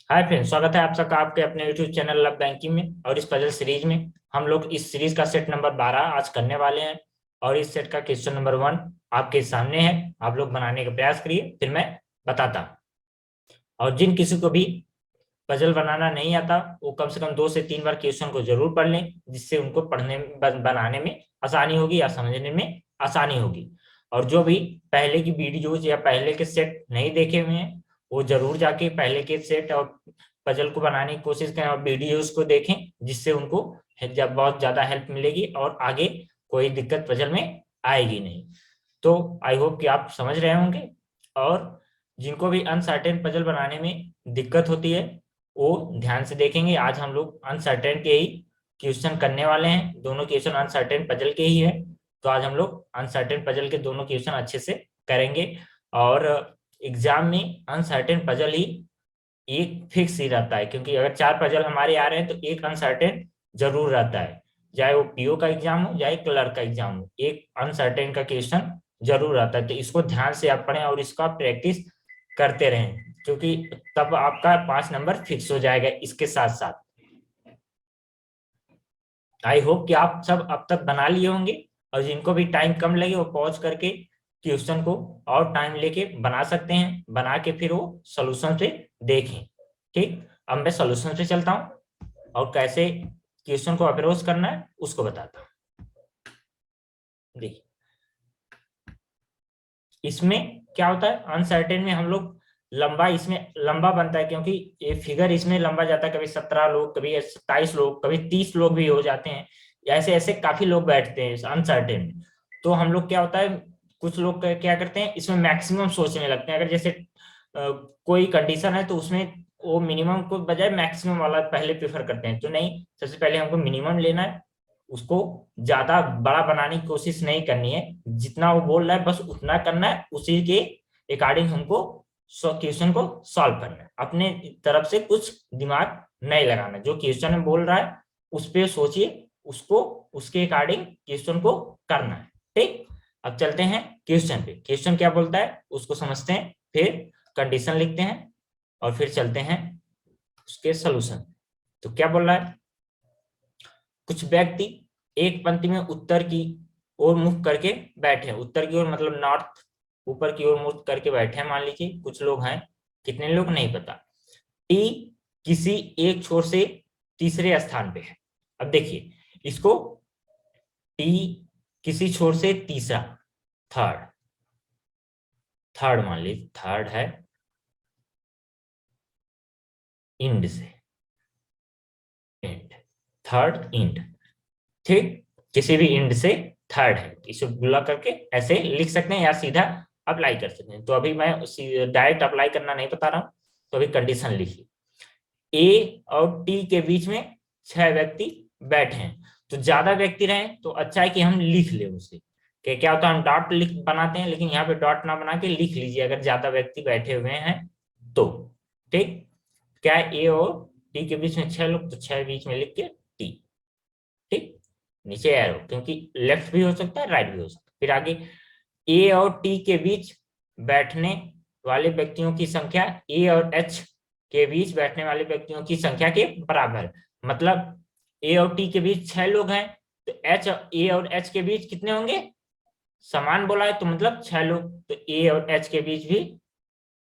Hi friends, स्वागत है आप सबका आपके अपने यूट्यूब चैनल लव बैंकिंग में। और इस पजल सीरीज में हम लोग इस सीरीज का सेट नंबर 12 आज करने वाले हैं। और इस सेट का क्वेश्चन नंबर 1 आपके सामने है। आप लोग बनाने का प्रयास करिए, फिर मैं बताता हूँ। और जिन किसी को भी पजल बनाना नहीं आता वो कम से कम 2 से 3 बार क्वेश्चन को जरूर पढ़ लें, जिससे उनको पढ़ने बनाने में आसानी होगी या समझने में आसानी होगी। और जो भी पहले की वीडियोज या पहले के सेट नहीं देखे हुए हैं वो जरूर जाके पहले के सेट और पजल को बनाने की कोशिश करें और वीडियोज को देखें, जिससे उनको जब बहुत ज्यादा हेल्प मिलेगी और आगे कोई दिक्कत पजल में आएगी नहीं। तो आई होप कि आप समझ रहे होंगे। और जिनको भी अनसर्टेन पजल बनाने में दिक्कत होती है वो ध्यान से देखेंगे। आज हम लोग अनसर्टेन के ही क्वेश्चन करने वाले हैं। दोनों क्वेश्चन अनसर्टेन पजल के ही है। तो आज हम लोग अनसर्टेन पजल के दोनों क्वेश्चन अच्छे से करेंगे। और एग्जाम में अनसर्टेन पजल ही एक फिक्स ही रहता है, क्योंकि अगर 4 पजल हमारे आ रहे हैं तो एक अनसर्टेन जरूर रहता है। चाहे वो पीओ का एग्जाम हो चाहे क्लर्क का एग्जाम हो, एक अनसर्टेन का क्वेश्चन जरूर रहता है। तो इसको ध्यान से आप पढ़ें और इसका प्रैक्टिस करते रहें, क्योंकि तब आपका 5 नंबर फिक्स हो जाएगा। इसके साथ साथ आई होप कि आप सब अब तक बना लिए होंगे। और जिनको भी टाइम कम लगे वो पॉज करके क्वेश्चन को और टाइम लेके बना सकते हैं, बना के फिर वो सोल्यूशन से देखें। ठीक, अब मैं सोल्यूशन से चलता हूँ और कैसे क्वेश्चन को अप्रोच करना है उसको बताता हूँ। देखिए, इसमें क्या होता है, अनसर्टेन में हम लोग लंबा इसमें लंबा बनता है, क्योंकि ये फिगर इसमें लंबा जाता है। कभी 17 लोग, कभी 27 लोग, कभी 30 लोग भी हो जाते हैं। ऐसे ऐसे काफी लोग बैठते हैं अनसर्टेन में। तो हम लोग क्या होता है, कुछ लोग क्या करते हैं, इसमें मैक्सिमम सोचने लगते हैं। अगर जैसे कोई कंडीशन है तो उसमें वो मिनिमम को बजाय मैक्सिमम वाला पहले प्रेफर करते हैं। तो नहीं, सबसे पहले हमको मिनिमम लेना है, उसको ज्यादा बड़ा बनाने की कोशिश नहीं करनी है। जितना वो बोल रहा है बस उतना करना है, उसी के अकॉर्डिंग हमको क्वेश्चन को सॉल्व करना है। अपने तरफ से कुछ दिमाग नहीं लगाना, जो क्वेश्चन में बोल रहा है उस पर सोचिए, उसको उसके अकॉर्डिंग क्वेश्चन को करना है। ठीक, अब चलते हैं क्वेश्चन पे। क्वेश्चन क्या बोलता है उसको समझते हैं, फिर कंडीशन लिखते हैं और फिर चलते हैं उसके सोल्यूशन। तो क्या बोल रहा है, कुछ व्यक्ति एक पंक्ति में उत्तर की ओर मुख करके बैठे हैं। उत्तर की ओर मतलब नॉर्थ, ऊपर की ओर मुख करके बैठे हैं। मान लीजिए कुछ लोग हैं, कितने लोग नहीं पता। टी किसी एक छोर से तीसरे स्थान पे है। अब देखिए इसको, टी किसी छोर से तीसरा, थर्ड, थर्ड मान लीजिए थर्ड है इंड से, इंड, थर्ड इंड। ठीक, किसी भी इंड से थर्ड है, इसे बुला करके ऐसे लिख सकते हैं या सीधा अप्लाई कर सकते हैं। तो अभी मैं डायरेक्ट अप्लाई करना नहीं बता रहा हूं। तो अभी कंडीशन लिखिए, ए और टी के बीच में 6 व्यक्ति बैठे हैं। तो ज्यादा व्यक्ति रहे तो अच्छा है कि हम लिख ले उसे, कि क्या होता है हम डॉट लिख बनाते हैं, लेकिन यहाँ पे डॉट ना बना के लिख लीजिए अगर ज्यादा व्यक्ति बैठे हुए हैं तो। ठीक, क्या ए और टी के बीच में 6 लोग, तो 6 बीच में लिख के टी। ठीक, नीचे एरो, क्योंकि लेफ्ट भी हो सकता है राइट भी हो सकता है। फिर आगे, ए और टी के बीच बैठने वाले व्यक्तियों की संख्या ए और एच के बीच बैठने वाले व्यक्तियों की संख्या के बराबर। मतलब ए और टी के बीच 6 लोग हैं, तो एच, ए और एच के बीच कितने होंगे, समान बोला है तो मतलब 6 लोग। तो ए और एच के बीच भी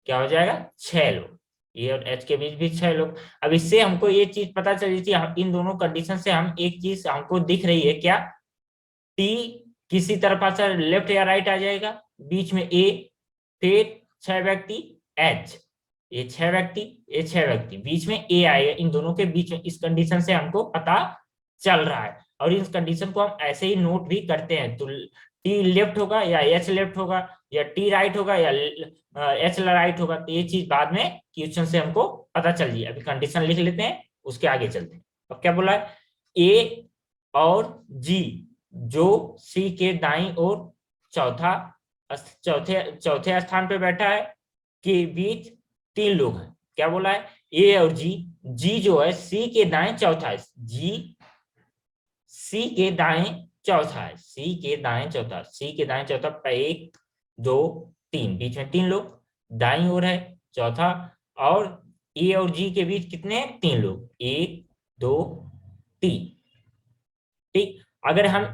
क्या हो जाएगा, 6 लोग। ए और एच के बीच भी 6 लोग। अब इससे हमको ये चीज पता चली थी, इन दोनों कंडीशन से हम एक चीज हमको दिख रही है क्या, टी किसी तरफ से लेफ्ट या राइट आ जाएगा, बीच में ए, फिर 6 व्यक्ति एच, ये 6 व्यक्ति बीच में ए आएगा, इन दोनों के बीच में। इस कंडीशन से हमको पता चल रहा है। और इस कंडीशन को हम ऐसे ही नोट भी करते हैं। तो टी लेफ्ट होगा या एच लेफ्ट होगा, या टी राइट होगा या एच राइट होगा, तो ये चीज बाद में क्वेश्चन से हमको पता चल जाए। अभी कंडीशन लिख लेते हैं, उसके आगे चलते हैं। अब क्या बोला है, ए और जी जो सी के दाईं ओर चौथा चौथे चौथे स्थान पे बैठा है के बीच 3 लोग हैं। क्या बोला है, ए और जी, जी जो है सी के दाएं चौथा है, जी सी के दाएं चौथा है, सी के दाएं चौथा, सी के दाएं चौथा, 1 2 3, बीच में 3 लोग, दाईं ओर है चौथा, और ए और जी के बीच कितने हैं? 3 लोग, 1 2 3। ठीक, अगर हम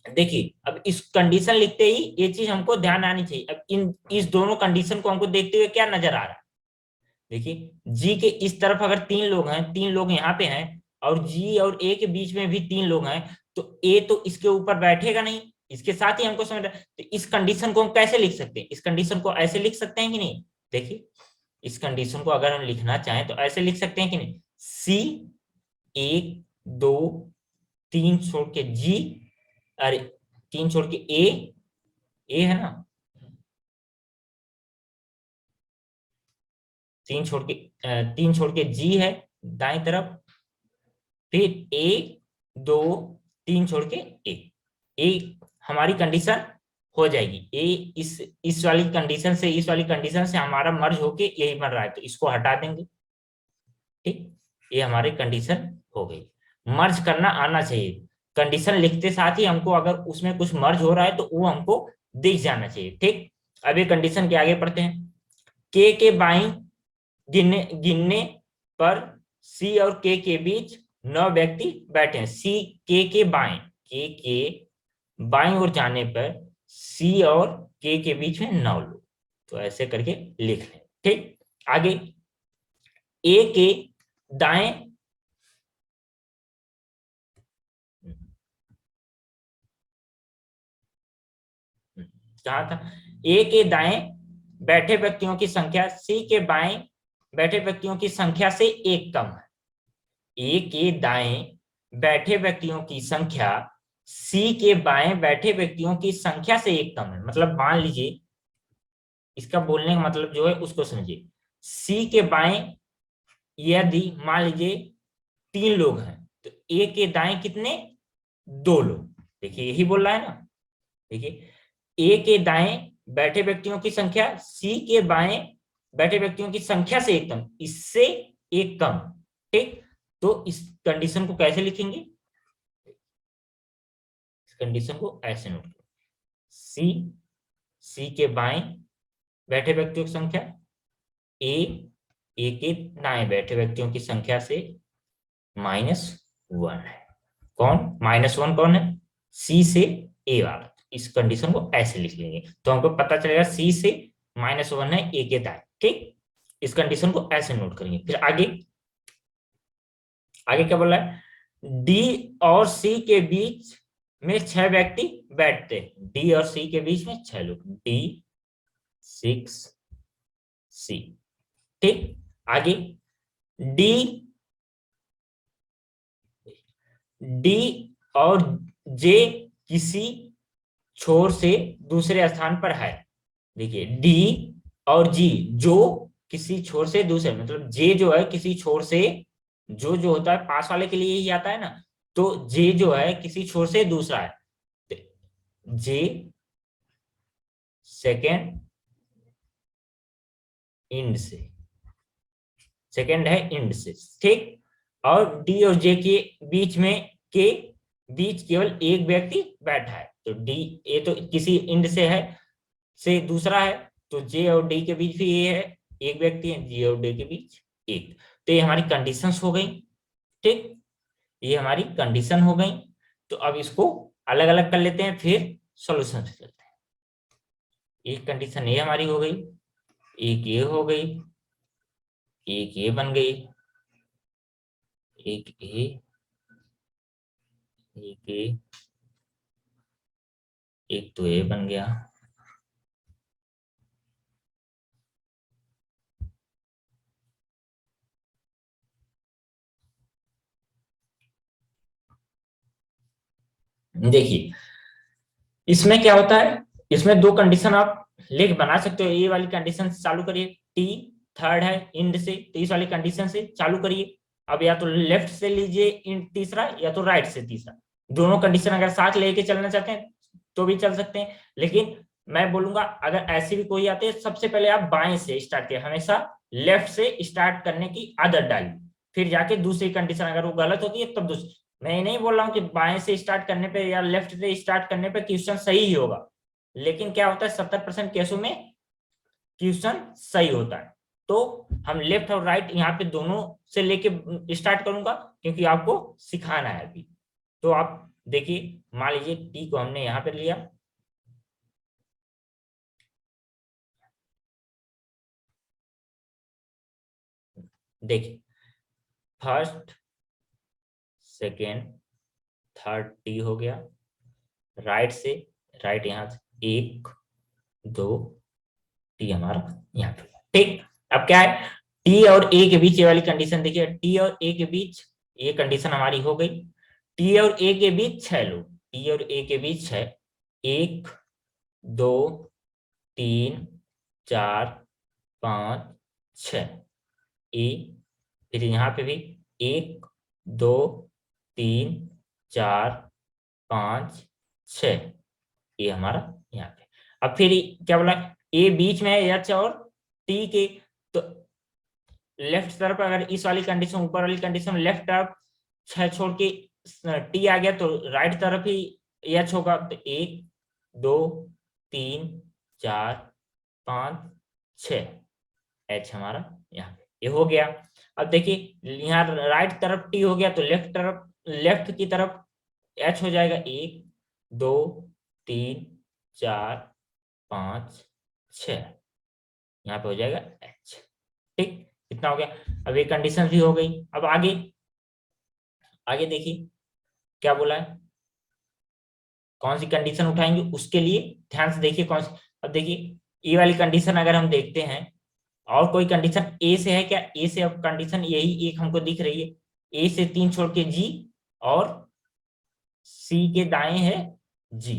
देखिए अब इस कंडीशन लिखते ही ये चीज हमको ध्यान आनी चाहिए। अब इन इस दोनों कंडीशन को हमको देखते हुए क्या नजर आ रहा है? देखिए जी के इस तरफ अगर 3 लोग हैं, 3 लोग यहाँ पे हैं, और जी और ए के बीच में भी 3 लोग हैं, तो ए तो इसके ऊपर बैठेगा नहीं, इसके साथ ही हमको समझ रहा है। तो इस कंडीशन को हम कैसे लिख सकते हैं? इस कंडीशन को ऐसे लिख सकते हैं कि नहीं? देखिए इस कंडीशन को अगर हम लिखना चाहें तो ऐसे लिख सकते हैं कि नहीं? सी 1 2 3 छोड़ के जी, अरे 3 छोड़ के ए है ना, 3 छोड़ के जी है दाएं तरफ, फिर 1 2 3 छोड़ के ए। ए हमारी कंडीशन हो जाएगी। ए इस वाली कंडीशन से इस वाली कंडीशन से हमारा मर्ज होके यही बन रहा है, तो इसको हटा देंगे। ठीक, ये हमारी कंडीशन हो गई। मर्ज करना आना चाहिए, कंडीशन लिखते साथ ही हमको अगर उसमें कुछ मर्ज हो रहा है तो वो हमको दिख जाना चाहिए। ठीक, अब ये कंडीशन के आगे पढ़ते हैं। के बाई गिनने गिनने पर सी और के बीच 9 व्यक्ति बैठे हैं। सी के बाएं ओर जाने पर सी और के बीच में 9 लोग, तो ऐसे करके लिख लें। ठीक, आगे ए के दाएं कहा था, ए के दाएं बैठे व्यक्तियों की संख्या सी के बाएं बैठे व्यक्तियों की संख्या से 1 कम है। ए के दाएं बैठे व्यक्तियों की संख्या सी के बाएं बैठे व्यक्तियों की संख्या से 1 कम है। मतलब मान लीजिए, इसका बोलने का मतलब जो है उसको समझिए। सी के बाएं यदि मान लीजिए 3 लोग हैं, तो ए के दाएं कितने? 2 लोग। देखिए यही बोल रहा है ना। देखिए ए के दाएं बैठे व्यक्तियों की संख्या सी के बाएं बैठे व्यक्तियों की संख्या से 1 कम, इससे 1 कम। ठीक, तो इस कंडीशन को कैसे लिखेंगे? इस कंडीशन को ऐसे नोट करो, सी के बाएं बैठे व्यक्तियों की संख्या ए के दाएं बैठे व्यक्तियों की संख्या से -1 है। कौन -1? कौन है? सी से ए वाला। इस कंडीशन को ऐसे लिख लेंगे तो हमको पता चलेगा सी से -1 है ए के दाएं। ठीक, इस कंडीशन को ऐसे नोट करेंगे। फिर आगे आगे क्या बोला है? डी और सी के बीच में 6 व्यक्ति बैठते हैं। डी और सी के बीच में 6 लोग, डी 6 सी। ठीक, आगे डी और जे किसी छोर से दूसरे स्थान पर है। देखिए डी और जी जो किसी छोर से दूसरे, मतलब जे जो है किसी छोर से, जो होता है पास वाले के लिए ही आता है ना, तो जे जो है किसी छोर से दूसरा है। जे सेकेंड इंड से, सेकेंड है इंड से। ठीक, और डी और जे के बीच केवल एक व्यक्ति बैठा है, तो डी ए तो किसी इंड से है, से दूसरा है, तो जे और डी के बीच भी ये है, एक व्यक्ति है, जे और डी के बीच एक। तो ये हमारी कंडीशंस हो गई। ठीक, ये हमारी कंडीशन हो गई। तो अब इसको अलग अलग कर लेते हैं, फिर सॉल्यूशन से चलते हैं। एक कंडीशन ये हमारी हो गई, एक ये हो गई, एक ये बन गई, एक ये, एक ये, एक तो ये बन गया। देखिए इसमें क्या होता है, इसमें 2 कंडीशन आप लिख बना सकते हो। ये वाली कंडीशन से चालू करिए, टी थर्ड है इंड से, तो इस वाली कंडीशन से चालू करिए। अब या तो लेफ्ट से लीजिए इंड तीसरा, या तो राइट से तीसरा। दोनों कंडीशन अगर साथ लेके चलना चाहते हैं तो भी चल सकते हैं, लेकिन मैं बोलूंगा अगर ऐसे भी कोई आते हैं, सबसे पहले आप बाएं से स्टार्ट किए, हमेशा लेफ्ट से स्टार्ट करने की आदत डालिए, फिर जाके दूसरी कंडीशन अगर वो गलत होती है तब दूसरी। मैं नहीं बोल रहा हूँ कि बाएं से स्टार्ट करने पे या लेफ्ट से स्टार्ट करने पे क्वेश्चन सही ही होगा, लेकिन क्या होता है 70% केसों में क्वेश्चन सही होता है। तो हम लेफ्ट और राइट यहाँ पे दोनों से लेके स्टार्ट करूंगा, क्योंकि आपको सिखाना है अभी। तो आप देखिए, मान लीजिए टी को हमने यहाँ पे लिया, देखिए फर्स्ट सेकेंड थर्ड टी हो गया, राइट से, राइट यहाँ से 1 2 टी हमारा यहाँ पे, ठीक। अब क्या है, टी और ए के बीच ये वाली कंडीशन देखिए, टी और ए के बीच ये कंडीशन हमारी हो गई। टी और ए के बीच 6 लोग, टी और ए के बीच है 1 2 3 4 5 6 ए, फिर यहाँ पे भी 1 2 3 4 5 6 ये हमारा यहाँ पे। अब फिर क्या बोला, ए बीच में है एच और टी के, तो लेफ्ट तरफ अगर इस वाली कंडीशन, ऊपर वाली कंडीशन लेफ्ट तरफ 6 छोड़ के टी आ गया, तो राइट तरफ ही एच होगा। तो 1 2 3 4 5 6 एच हमारा यहाँ पे ये हो गया। अब देखिए यहाँ राइट तरफ टी हो गया, तो लेफ्ट की तरफ एच हो जाएगा 1 2 3 4 5 6 यहाँ पे हो जाएगा एच, ठीक। इतना हो गया। अब ये कंडीशन भी हो गई। अब आगे आगे देखिए क्या बोला है, कौन सी कंडीशन उठाएंगे उसके लिए ध्यान से देखिए कौन सी। अब देखिए ये वाली कंडीशन अगर हम देखते हैं, और कोई कंडीशन ए से है क्या, ए से अब कंडीशन यही एक हमको दिख रही है, ए से 3 छोड़ के जी, और सी के दाएं है जी।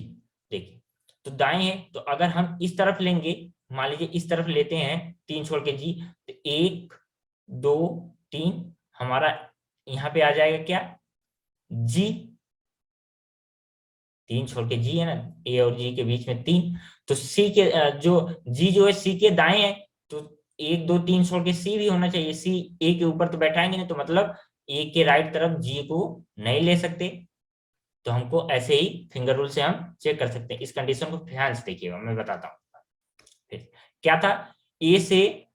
देखिए तो दाएं है, तो अगर हम इस तरफ लेंगे, मान लीजिए इस तरफ लेते हैं 3 छोड़ के जी, तो 1 2 3 हमारा यहाँ पे आ जाएगा क्या, जी। 3 छोड़ के जी है ना, ए और जी के बीच में 3, तो सी के जो जी जो है सी के दाएं है, तो 1 2 3 छोड़ के सी भी होना चाहिए। सी ए के ऊपर तो बैठाएंगे नहीं, तो मतलब ए के राइट तरफ जी को नहीं ले सकते। तो हमको ऐसे ही फिंगर रूल से हम चेक कर सकते हैं। इस कंडीशन को ध्यान से देखिएगा, मैं बताता हूँ। फिर क्या था, ए से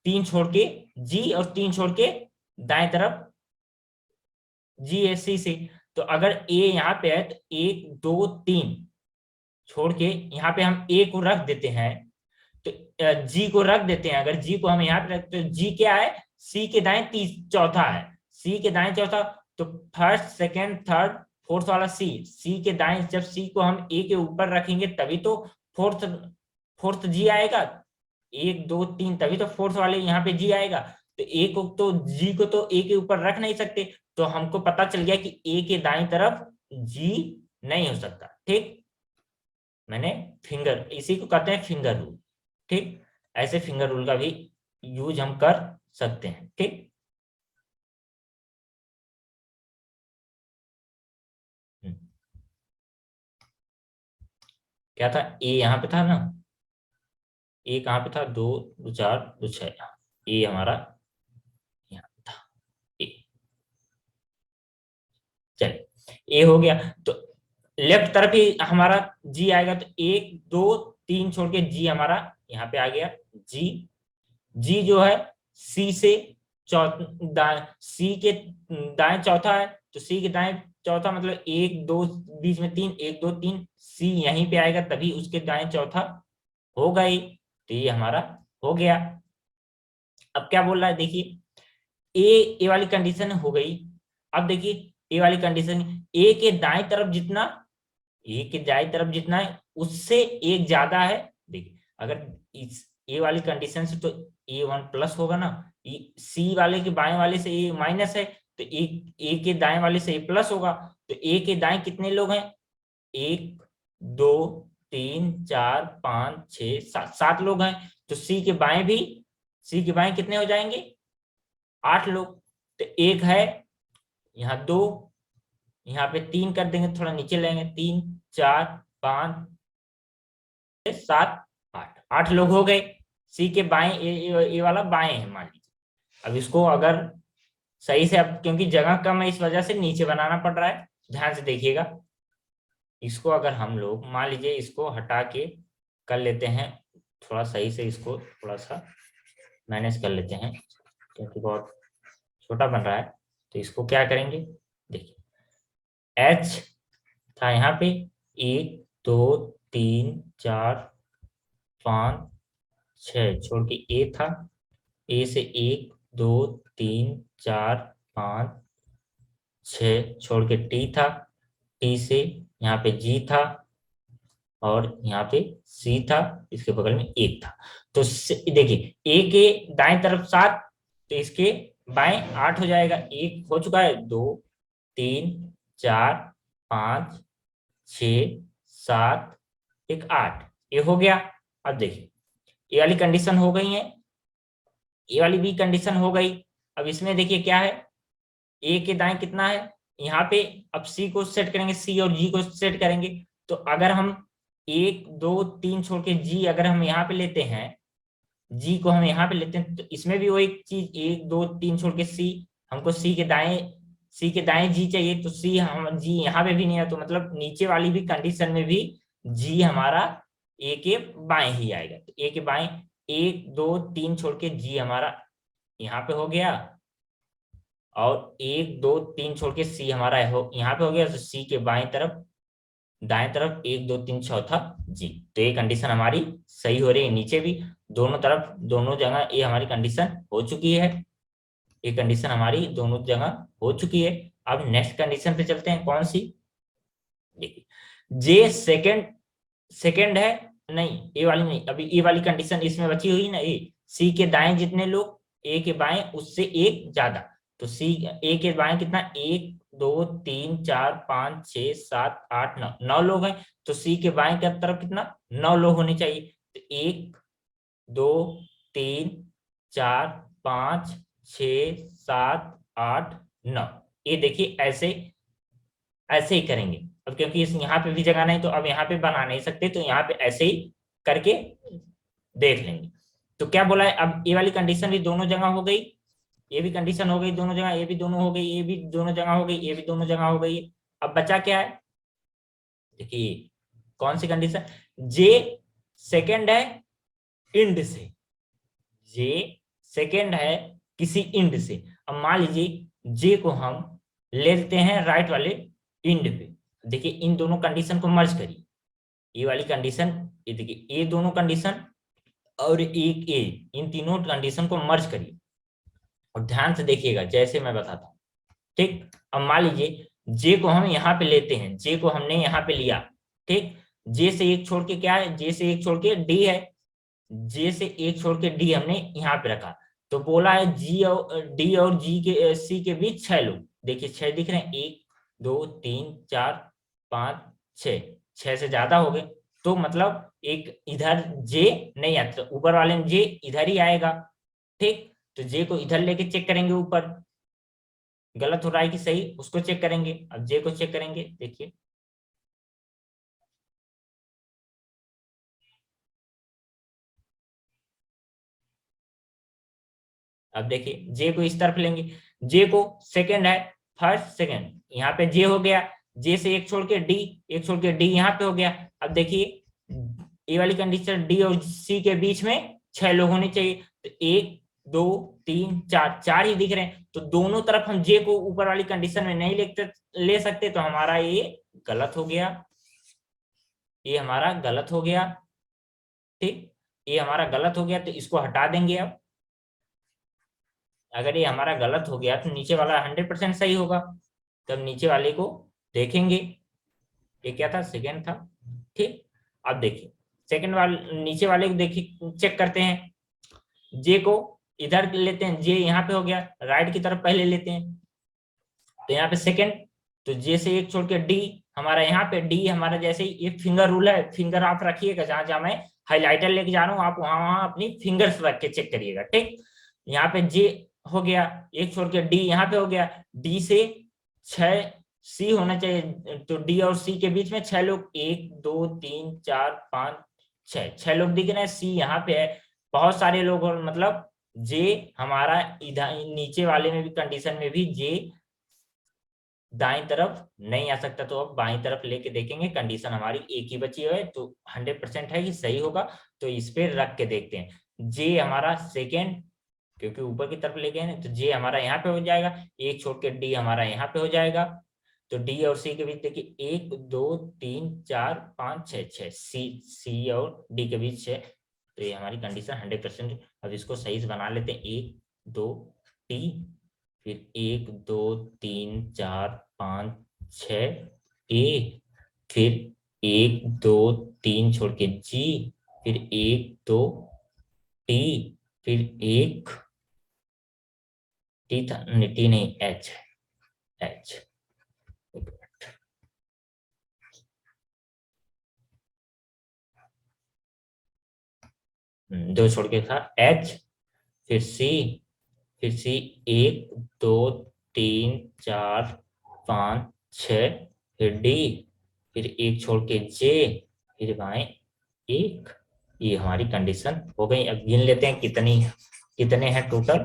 3 छोड़ के जी और 3 छोड़ के दाएं तरफ जी एस सी से, तो अगर ए यहाँ पे है तो 1 2 3 छोड़ के यहाँ पे हम ए को रख देते हैं, तो जी को रख देते हैं। अगर जी को हम यहाँ पे रखते, तो जी क्या है, सी के दाएं चौथा है, सी के दाएं चौथा, तो फर्स्ट सेकेंड थर्ड फोर्थ वाला सी, सी के दाएं, जब सी को हम ए के ऊपर रखेंगे तभी तो फोर्थ फोर्थ जी आएगा। 1 2 3 तभी तो फोर्थ वाले यहाँ पे जी आएगा। तो ए को तो जी को तो ए के ऊपर रख नहीं सकते, तो हमको पता चल गया कि ए के दाएं तरफ जी नहीं हो सकता, ठीक। मैंने फिंगर, इसी को कहते हैं फिंगर रूल, ठीक। ऐसे फिंगर रूल का भी यूज हम कर सकते हैं, ठीक। क्या था, ए यहाँ पे था ना, ए कहाँ पे था, 2 2 4 2 6, ए हमारा यहाँ पे था, ए। चलिए ए हो गया, तो लेफ्ट तरफ ही हमारा जी आएगा, तो 1 2 3 छोड़ के जी हमारा यहाँ पे आ गया, जी। जी जो है सी से सी के दाएं चौथा है, तो सी के दाएं चौथा मतलब 1 2 बीच में 3, 1 2 3, सी यहीं पे आएगा तभी उसके दाएं चौथा होगा ही। तो ये हमारा हो गया। अब क्या बोल रहा है देखिए, ए वाली कंडीशन हो गई। अब देखिए ए वाली कंडीशन, ए के दाएं तरफ जितना, ए के दाएं तरफ जितना है उससे एक ज्यादा है। देखिए अगर इस ए वाली कंडीशन से, तो A1+ होगा ना, सी वाले के बाएं वाले से ए माइनस है, तो ए के दाएं वाले से ए प्लस होगा। तो ए के दाएं कितने लोग हैं, 1 2 3 4 5 6 7 7 लोग हैं। तो सी के बाएं भी, सी के बाएं कितने हो जाएंगे, 8 लोग। तो एक है यहाँ, 2 यहाँ पे 3 कर देंगे, थोड़ा नीचे लेंगे, 3 4 5 7 8, 8 लोग हो गए। सी के बाएं, ए वाला बाएं है मान लीजिए। अब इसको अगर सही से, अब क्योंकि जगह कम है इस वजह से नीचे बनाना पड़ रहा है, ध्यान से देखिएगा। इसको अगर हम लोग मान लीजिए इसको हटा के कर लेते हैं, थोड़ा सही से इसको थोड़ा सा मैनेज कर लेते हैं क्योंकि बहुत छोटा बन रहा है। तो इसको क्या करेंगे, देखिए H था यहाँ पे 1 2 3 4 5 6 छोड़ के A था, A से 1 2 3 4 5 6 छोड़ के T था, T से यहाँ पे G था और यहाँ पे C था, इसके बगल में 1 था। तो देखिए A के दाएं तरफ 7, तो इसके बाएं 8 हो जाएगा। 1 हो चुका है, 2 3 4 5 6 7 1 8, ये हो गया। अब देखिए ये वाली कंडीशन हो गई है, ये वाली भी कंडीशन हो गई। अब इसमें देखिए क्या है, ए के दाएं कितना है, यहाँ पे अब सी को सेट करेंगे, सी और जी को सेट करेंगे। तो अगर हम 1 2 3 छोड़ के जी अगर हम यहाँ पे लेते हैं, जी को हम यहाँ पे लेते हैं, तो इसमें भी वो एक चीज 1 2 3 छोड़ के सी, हमको सी के दाएं जी चाहिए, तो सी हम जी यहाँ पे भी नहीं है, तो मतलब नीचे वाली भी कंडीशन में भी जी हमारा ए के बाएं ही आएगा। तो ए के बाएं 1 2 3 छोड़ के जी हमारा यहाँ पे हो गया, और 1 2 3 छोड़ के सी हमारा यहाँ पे हो गया। तो सी के बाएं तरफ दाएं तरफ 1 2 3 चौथा जी। तो ये कंडीशन हमारी सही हो रही है, नीचे भी दोनों तरफ दोनों जगह ये हमारी कंडीशन हो चुकी है, ये कंडीशन हमारी दोनों जगह हो चुकी है। अब नेक्स्ट कंडीशन पे चलते हैं, कौन सी, देखिए जे सेकंड है, नहीं ए वाली नहीं, अभी ए वाली कंडीशन इसमें बची हुई ना, ए सी के दाएं जितने लोग ए के बाएं उससे एक ज्यादा। तो सी ए के बाएं कितना, 1 2 3 4 5 6 7 8 9, 9 लोग हैं। तो सी के बाएं की तरफ कितना, 9 लोग होने चाहिए। तो 1 2 3 4 5 6 7 8 9, ये देखिए ऐसे ऐसे ही करेंगे। अब क्योंकि इस यहाँ पे भी जगह नहीं, तो अब यहाँ पे बना नहीं सकते, तो यहाँ पे ऐसे ही करके देख लेंगे। तो क्या बोला है, अब ये वाली कंडीशन भी दोनों जगह हो गई, ये भी कंडीशन हो गई दोनों जगह, ये भी दोनों हो गई, ये भी दोनों जगह हो गई, ये भी दोनों जगह हो गई। अब बचा क्या है, देखिए कौन सी कंडीशन, जे सेकंड है इंड से, जे सेकंड है किसी इंड से। अब मान लीजिए जे को हम ले लेते हैं राइट वाले इंड पे। देखिए इन दोनों कंडीशन को मर्ज करिए, ये वाली कंडीशन, ये देखिए ये दोनों कंडीशन और एक ए, इन तीनों कंडीशन को मर्ज करिए और ध्यान से देखिएगा जैसे मैं बताता हूँ, ठीक। अब मान लीजिए जे को हम यहाँ पे लेते हैं, जे को हमने यहाँ पे लिया, ठीक। जे से एक छोड़ के क्या है, जे से एक छोड़ के डी है, जे से एक छोड़ के डी हमने यहाँ पे रखा। तो बोला है जी और डी और जी के सी के बीच 6 लोग, देखिए 6 दिख रहे हैं, 1 2 3 4 5 6, 6 से ज्यादा हो गए। तो मतलब एक इधर जे नहीं आता, तो ऊपर वाले में जे इधर ही आएगा, ठीक। तो जे को इधर लेके चेक करेंगे, ऊपर गलत हो रहा है कि सही, उसको चेक करेंगे। अब जे को चेक करेंगे, देखिए अब देखिए जे को इस तरफ लेंगे, जे को सेकंड है, फर्स्ट सेकंड, यहाँ पे जे हो गया, जे से एक छोड़ के डी, एक छोड़ के डी यहाँ पे हो गया। अब देखिए ये वाली कंडीशन डी और सी के बीच में 6 लोग होने चाहिए, तो 1 2 3 4, 4 ही दिख रहे हैं। तो दोनों तरफ हम जे को ऊपर वाली कंडीशन में नहीं ले सकते, तो हमारा ये गलत हो गया, ये हमारा गलत हो गया, ठीक। ये हमारा गलत हो गया, तो इसको हटा देंगे। अब अगर ये हमारा गलत हो गया तो नीचे वाला 100% सही होगा। तब नीचे वाले को देखेंगे, ये क्या था, सेकेंड था, ठीक। अब देखिए सेकेंड वाले नीचे वाले को देखिए, चेक करते हैं। जे को इधर लेते हैं, जे यहाँ पे हो गया, राइट की तरफ पहले लेते हैं, तो यहाँ पे सेकेंड, तो जे से एक छोड़ के डी हमारा, यहाँ पे डी हमारा जैसे ये फिंगर रूल है, फिंगर आप रखिएगा, जहां जहां मैं हाईलाइटर लेके जा रहा हूँ आप वहां वहां अपनी फिंगर्स रख के चेक करिएगा, ठीक। यहाँ पे जे हो गया, एक छोड़ के डी यहाँ पे हो गया, डी से 6 सी होना चाहिए, तो डी और सी के बीच में 6 लोग, 1 2 3 4 5 6 लोग दिख रहे हैं। सी यहाँ पे है, बहुत सारे लोग, और मतलब जे हमारा इधर नीचे वाले में भी कंडीशन में भी जे दाएं तरफ नहीं आ सकता। तो अब बाएं तरफ लेके देखेंगे, कंडीशन हमारी एक ही बची है, तो 100% है कि सही होगा। तो इस पे रख के देखते हैं, जे हमारा सेकेंड क्योंकि ऊपर की तरफ ले गए ना, तो जे हमारा यहाँ पे हो जाएगा, एक छोड़ के डी हमारा यहाँ पे हो जाएगा। तो डी और सी के बीच देखिए 1 2 3 4 5 6 6, सी और डी के बीच 6। तो ये हमारी कंडीशन 100%। अब इसको सही से बना लेते हैं, 1 2 टी, फिर 1 2 3 4 5 6 ए, फिर 1 2 3 छोड़ के जी, फिर 1 2 टी, फिर एक टी था, टी नहीं, एच, एच, दो छोड़ के था एच, फिर सी, फिर सी 1 2 3 4 5 6, फिर डी, फिर एक छोड़ के जे, फिर बाएं एक। ये हमारी कंडीशन हो गई। अब गिन लेते हैं कितने हैं टोटल,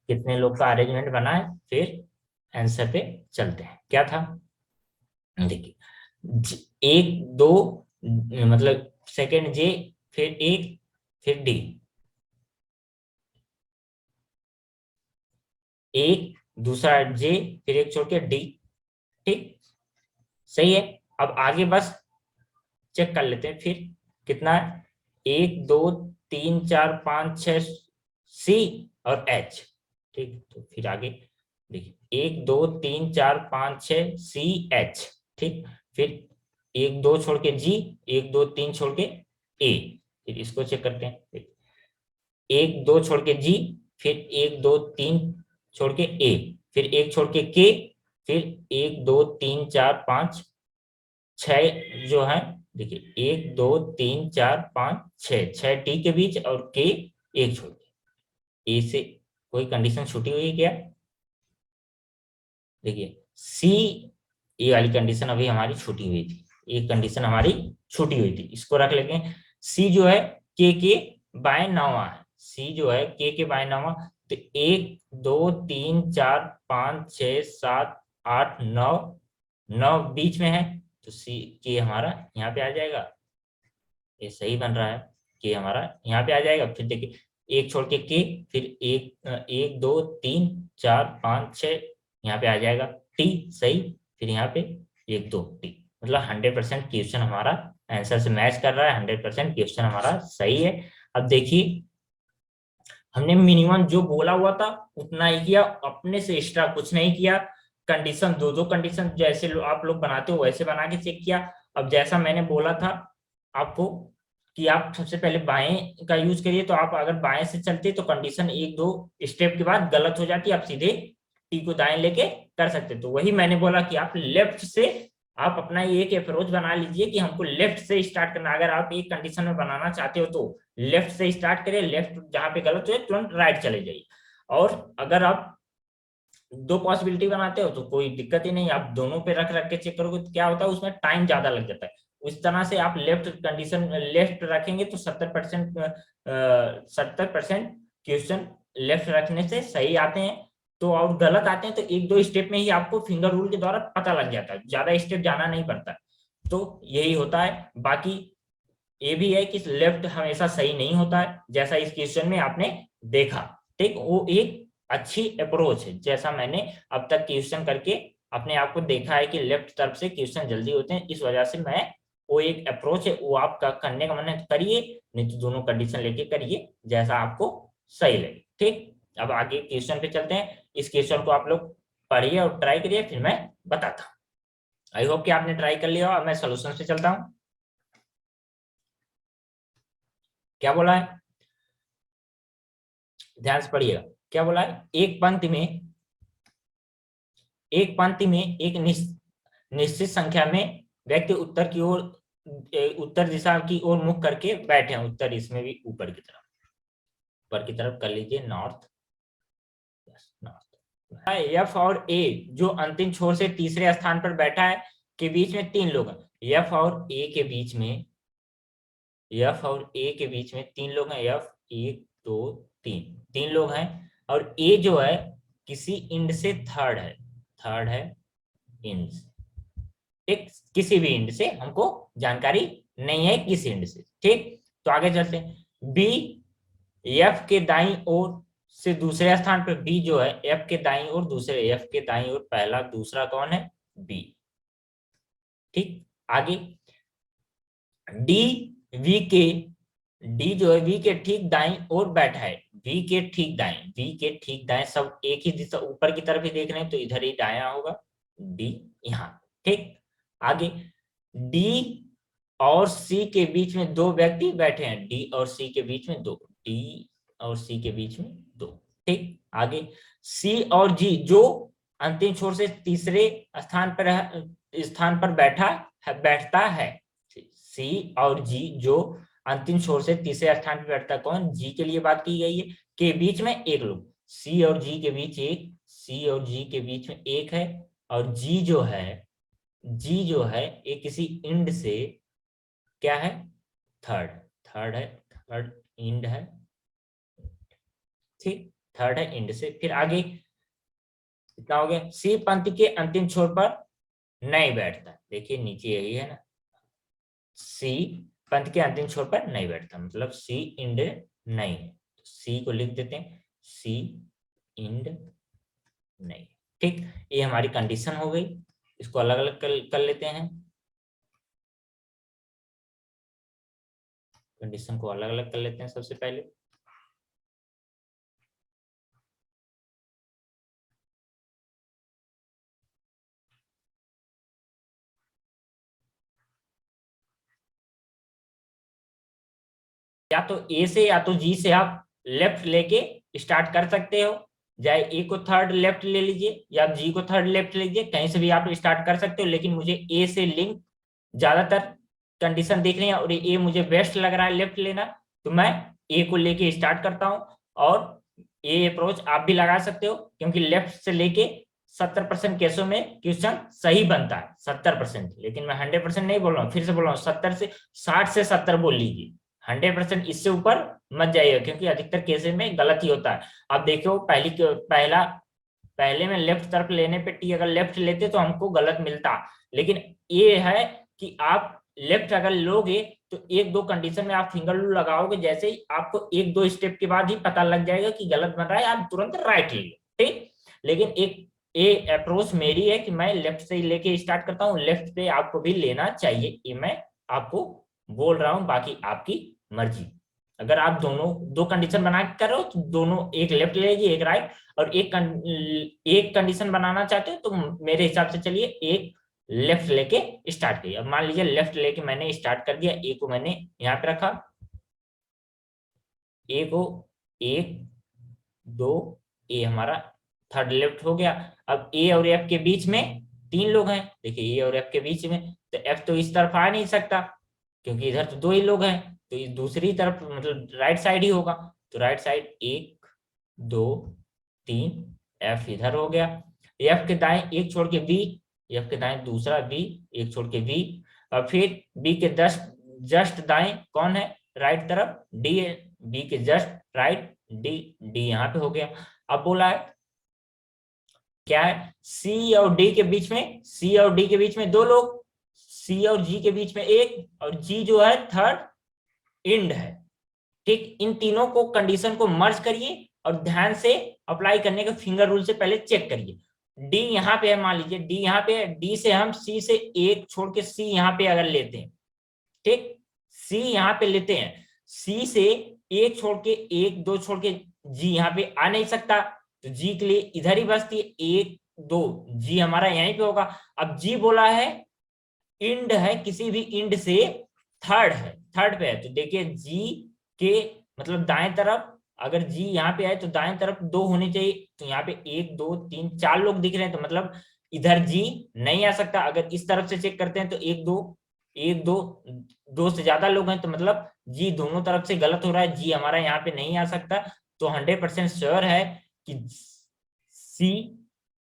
कितने लोग का अरेंजमेंट बना है, फिर आंसर पे चलते हैं। क्या था, देखिए, एक दो, मतलब सेकंड जे, फिर एक, फिर डी, एक, दूसरा जे, फिर एक छोड़ के डी। ठीक, सही है। अब आगे बस चेक कर लेते हैं, फिर कितना है, 1 2 3 4 5 6 सी और एच। ठीक, तो फिर आगे देखिए 1 2 3 4 5 6 सी एच। ठीक, फिर 1 2 छोड़ के जी, 1 2 3 छोड़ के ए। फिर इसको चेक करते हैं, 1 2 छोड़ के जी, फिर 1 2 3 छोड़ के ए, फिर एक छोड़ के, फिर 1 2 3 4 5 6 जो है, देखिए 1 2 3 4 5 6, 6 टी के बीच और के एक छोड़ के। ए से कोई कंडीशन छूटी हुई है क्या, देखिए सी, ये वाली कंडीशन अभी हमारी छूटी हुई थी, एक कंडीशन हमारी छूटी हुई थी, इसको रख लेते हैं। सी जो है के बाएं नौवा है, सी जो है के बाएं नौवा। तो 1 2 3 4 5 6 7 8 9, 9 बीच में है, तो सी के हमारा यहाँ पे आ जाएगा। ये सही बन रहा है, के हमारा यहाँ पे आ जाएगा। फिर देखिए एक छोड़ के, फिर एक दो तीन चार पाँच छः, यहाँ पे आ जाएगा टी, सही। फिर यहाँ पे 1 2 टी, मतलब 100% क्वेश्चन हमारा आंसर से मैच कर रहा है, 100% क्वेश्चन हमारा सही है। अब देखिए हमने मिनिमम जो बोला हुआ था उतना ही किया, अपने से एक्स्ट्रा कुछ नहीं किया। कंडीशन दो दो कंडीशन जैसे आप लोग बनाते हो वैसे बना के चेक किया। अब जैसा मैंने बोला था आपको कि आप सबसे पहले बाएं का यूज करिए, तो आप अगर बाएं से चलते तो कंडीशन एक दो स्टेप के बाद गलत हो जाती, आप सीधे टी को दाएं लेके कर सकते। तो वही मैंने बोला कि आप लेफ्ट से आप अपना एक अप्रोच बना लीजिए कि हमको लेफ्ट से स्टार्ट करना। अगर आप एक कंडीशन में बनाना चाहते हो तो लेफ्ट से स्टार्ट करिए, लेफ्ट जहां पे गलत हो तुरंत राइट चले जाइए। और अगर आप दो पॉसिबिलिटी बनाते हो तो कोई दिक्कत ही नहीं, आप दोनों पे रख रख के चेक करोगे तो क्या होता है उसमें टाइम ज्यादा लग जाता है। उस तरह से आप लेफ्ट कंडीशन लेफ्ट रखेंगे तो 70% क्वेश्चन लेफ्ट रखने से सही आते हैं। तो और गलत आते हैं तो एक दो स्टेप में ही आपको फिंगर रूल के द्वारा पता लग जाता है, ज्यादा स्टेप जाना नहीं पड़ता। तो यही होता है। बाकी ये भी है कि लेफ्ट हमेशा सही नहीं होता है, जैसा इस क्वेश्चन में आपने देखा। ठीक, वो एक अच्छी अप्रोच है, जैसा मैंने अब तक क्वेश्चन करके अपने आप को देखा है कि लेफ्ट तरफ से क्वेश्चन जल्दी होते हैं, इस वजह से मैं वो एक अप्रोच है वो आपका करने का मन है तो करिए, नहीं तो दोनों कंडीशन लेके करिए जैसा आपको सही लगे। ठीक, अब आगे क्वेश्चन पे चलते हैं। इस क्वेश्चन को आप लोग पढ़िए और ट्राई करिए, फिर मैं बताता हूँ। आई होप कि आपने ट्राई कर लिया। अब मैं सोल्यूशन पे चलता हूँ। क्या बोला है, ध्यान से पढ़िएगा। क्या बोला है, एक पंक्ति में एक निश्चित संख्या में व्यक्ति उत्तर की ओर, उत्तर दिशा की ओर मुख करके बैठे हैं। उत्तर इसमें भी ऊपर की तरफ, ऊपर की तरफ कर लीजिए, नॉर्थ, नॉर्थ। एफ और ए जो अंतिम छोर से तीसरे स्थान पर बैठा है के बीच में 3 लोग हैं। एफ और ए के बीच में, एफ और ए के बीच में 3 लोग हैं। एफ 1 2 3, 3 लोग हैं। और ए जो है किसी इंड से थर्ड है, थर्ड है इंड, एक किसी भी इंड से, हमको जानकारी नहीं है किस इंड से। ठीक, तो आगे चलते हैं। बी एफ के दाईं ओर से दूसरे स्थान पर बी जो है एफ के दाईं ओर, दूसरे एफ के दाईं ओर पहला, दूसरा कौन है, बी। ठीक, आगे डी वी के, डी जो है वी के ठीक दाईं ओर बैठा है, वी के ठीक दाएं, वी के ठीक दाएं, सब एक ही दिशा ऊपर की तरफ ही देख रहे हैं तो इधर ही दाया होगा, डी यहाँ। ठीक, आगे डी और सी के बीच में दो व्यक्ति बैठे हैं, डी और सी के बीच में दो, डी और सी के बीच में दो। ठीक, आगे सी और जी जो अंतिम छोर से तीसरे स्थान पर बैठता है, सी और जी जो अंतिम छोर से तीसरे स्थान पर बैठता है, कौन, जी के लिए बात की गई है, के बीच में एक लोग, सी और जी के बीच एक, सी और जी के बीच में एक है, और जी जो है ये किसी इंड से क्या है, थर्ड, थर्ड है, थर्ड इंड है। ठीक, थर्ड है इंड से। फिर आगे कितना हो गया, सी पंक्ति के अंतिम छोर पर नहीं बैठता, देखिए नीचे यही है ना, सी पंक्ति के अंतिम छोर पर नहीं बैठता, मतलब सी इंड नहीं है, तो सी को लिख देते हैं, सी इंड नहीं। ठीक, ये हमारी कंडीशन हो गई, इसको अलग अलग कर लेते हैं, कंडीशन को अलग अलग कर लेते हैं सबसे पहले। या तो ए से या तो जी से आप लेफ्ट लेके स्टार्ट कर सकते हो, चाहे ए को थर्ड लेफ्ट ले लीजिए या जी को थर्ड लेफ्ट लीजिए, कहीं से भी आप स्टार्ट कर सकते हो, लेकिन मुझे ए से लिंक ज्यादातर कंडीशन देख रही है और ए मुझे बेस्ट लग रहा है लेफ्ट लेना, तो मैं ए को लेके स्टार्ट करता हूं। और ये अप्रोच आप भी लगा सकते हो, क्योंकि लेफ्ट से लेके 70% केसों में क्वेश्चन सही बनता है, 70%, लेकिन मैं 100% नहीं बोल रहा हूँ, फिर से बोल रहा हूँ 60 से 70 बोल लीजिए, 100% इससे ऊपर मत जाइए, क्योंकि अधिकतर केसेस में गलत ही होता है। अब देखो पहले में लेफ्ट तरफ लेने पे टी अगर लेफ्ट लेते तो हमको गलत मिलता, लेकिन ये है कि आप लेफ्ट अगर लोगे तो एक दो कंडीशन में आप फिंगर रूल लगाओगे, जैसे ही आपको एक दो स्टेप के बाद ही पता लग जाएगा कि गलत बन रहा है, आप तुरंत राइट ले लो। ठीक, लेकिन एक ये अप्रोच मेरी है कि मैं लेफ्ट से लेके स्टार्ट करता हूँ, लेफ्ट पे आपको भी लेना चाहिए, ये मैं आपको बोल रहा हूँ, बाकी आपकी मर्जी। अगर आप दोनों दो कंडीशन बना के करो तो दोनों, एक लेफ्ट ले लीजिए एक राइट, और एक कंडीशन बनाना चाहते हो तो मेरे हिसाब से चलिए एक लेफ्ट लेके स्टार्ट करिए। अब मान लीजिए लेफ्ट लेके मैंने स्टार्ट कर दिया, ए को मैंने यहाँ पे रखा, ए को एक दो, ए हमारा थर्ड लेफ्ट हो गया। अब ए और एफ के बीच में तीन लोग हैं, देखिए ए और एफ के बीच में, तो एफ तो इस तरफ आ नहीं सकता क्योंकि इधर तो दो ही लोग हैं, तो इस दूसरी तरफ मतलब राइट साइड ही होगा, तो राइट साइड एक दो तीन, एफ इधर हो गया, एफ के दाएं एक छोड़ के बी, एफ के दाएं दूसरा बी, एक छोड़ के बी, और फिर बी के जस्ट जस्ट दाएं कौन है, राइट तरफ डी है, बी के जस्ट राइट डी, डी यहाँ पे हो गया। अब बोला है क्या है, सी और डी के बीच में, सी और डी के बीच में दो लोग, सी और जी के बीच में एक, और जी जो है थर्ड इंड है। ठीक, इन तीनों को कंडीशन को मर्ज करिए और ध्यान से अप्लाई करने के फिंगर रूल से पहले चेक करिए। डी यहाँ पे है, मान लीजिए डी यहाँ पे है, डी से हम सी से एक छोड़ के सी यहाँ पे अगर लेते हैं, ठीक, सी यहाँ पे लेते हैं, सी से एक छोड़ के एक दो छोड़ के जी यहाँ पे आ नहीं सकता, तो जी के लिए इधर ही बचती है एक दो, जी हमारा यहीं पे होगा। अब जी बोला है इंड है, किसी भी इंड से थर्ड है, थर्ड पे है, तो देखिए जी के मतलब दाएं तरफ अगर जी यहाँ पे है तो दाएं तरफ दो होने चाहिए, तो यहाँ पे एक दो तीन चार लोग दिख रहे हैं, तो मतलब इधर जी नहीं आ सकता। अगर इस तरफ से चेक करते हैं तो एक दो दो से ज्यादा लोग हैं, तो मतलब जी दोनों तरफ से गलत हो रहा है, जी हमारा यहाँ पे नहीं आ सकता, तो 100% श्योर है कि सी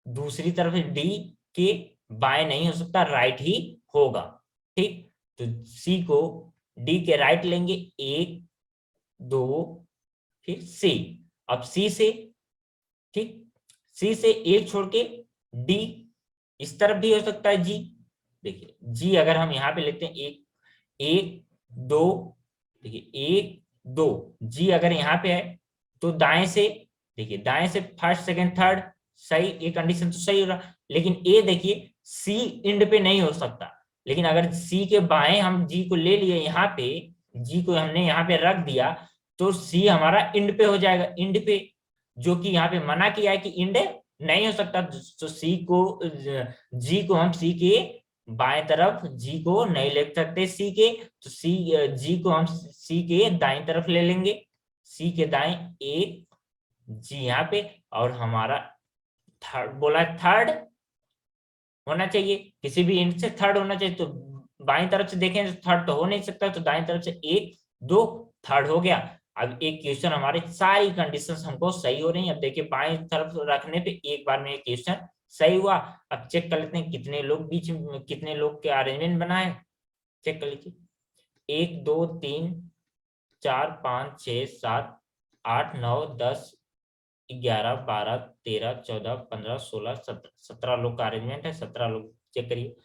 दूसरी तरफ डी के बाएं नहीं हो सकता, राइट ही होगा। ठीक, तो सी को डी के राइट लेंगे, एक दो फिर सी, अब सी से, ठीक, सी से एक छोड़ के डी इस तरफ भी हो सकता है जी, देखिए जी अगर हम यहाँ पे लेते हैं एक एक दो, देखिए एक दो, जी अगर यहाँ पे है तो दाएं से देखिए दाएं से फर्स्ट सेकंड थर्ड सही, ये कंडीशन तो सही हो रहा, लेकिन ए देखिए सी इंड पे नहीं हो सकता। लेकिन अगर सी के बाएं हम जी को ले लिए यहाँ पे, जी को हमने यहाँ पे रख दिया, तो सी हमारा इंड पे हो जाएगा, इंड पे, जो कि यहाँ पे मना किया है कि इंड नहीं हो सकता। तो सी को, जी को हम सी के बाएं तरफ, जी को नहीं लिख सकते सी के, तो सी, जी को हम सी के दाएं तरफ ले लेंगे, सी के दाएं एक, जी यहाँ पे, और हमारा थर्ड बोला, थर्ड होना चाहिए, किसी भी इंड से थर्ड होना चाहिए। तो बाएं तरफ से देखें तो थर्ड तो हो नहीं सकता, तो दाएं तरफ से एक दो, थर्ड हो गया। अब एक क्वेश्चन, हमारी सारी कंडीशंस हमको सही हो रही है। अब देखिए बाएं तरफ रखने पे एक बार में एक क्वेश्चन सही हुआ। अब चेक कर लेते हैं कितने लोग बीच में, कितने लोग के अरेंजमेंट बना है, चेक कर लीजिए। 1 2 3 4 5 6 7 8 9 10 11 12 13 14 15 16 17, 17 लोग का अरेंजमेंट है। 17 लोग चेक करिए,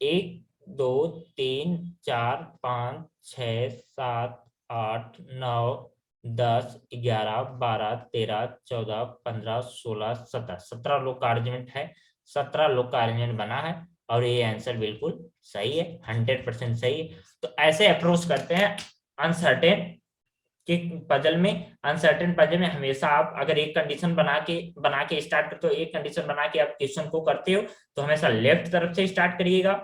1 2 3 4 5 6 7 8 9 10 11 12 13 14 15 16 17, 17 लोग का अरेंजमेंट है। 17 लोग का अरेंजमेंट बना है, और ये आंसर बिल्कुल सही है, 100% सही है। तो ऐसे अप्रोच करते हैं अनसर्टेन कि पजल में, अनसर्टेन पजल में हमेशा आप अगर एक कंडीशन बना के स्टार्ट करते हो, एक कंडीशन बना के आप क्वेश्चन को करते हो, तो हमेशा लेफ्ट तरफ से स्टार्ट करिएगा।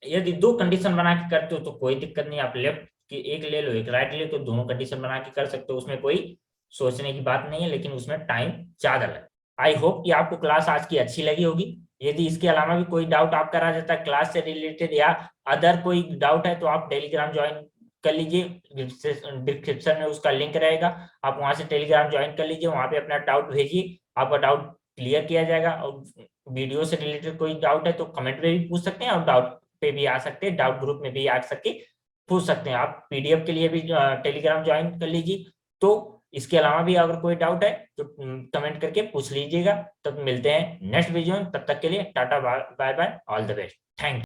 यदि दो कंडीशन बना के करते हो तो कोई दिक्कत नहीं, आप लेफ्ट की एक ले लो एक राइट ले, तो दोनों कंडीशन बना के कर सकते हो, उसमें कोई सोचने की बात नहीं है, लेकिन उसमें टाइम ज्यादा लगे। आई होप कि आपको क्लास आज की अच्छी लगी होगी। यदि इसके अलावा भी कोई डाउट आपका रह जाता है क्लास से रिलेटेड, या अदर कोई डाउट है, तो आप टेलीग्राम ज्वाइन कर लीजिए, डिस्क्रिप्शन में उसका लिंक रहेगा, आप वहां से टेलीग्राम ज्वाइन कर लीजिए, वहां पे अपना डाउट भेजिए, आपका डाउट क्लियर किया जाएगा। और वीडियो से रिलेटेड कोई डाउट है तो कमेंट में भी पूछ सकते हैं, और डाउट पे भी आ सकते हैं, डाउट ग्रुप में भी आ सके पूछ सकते हैं। आप पीडीएफ के लिए भी टेलीग्राम ज्वाइन कर लीजिए। तो इसके अलावा भी अगर कोई डाउट है तो कमेंट करके पूछ लीजिएगा। तब मिलते हैं नेक्स्ट वीडियो में, तब तक के लिए tata bye bye, all the best, thank you.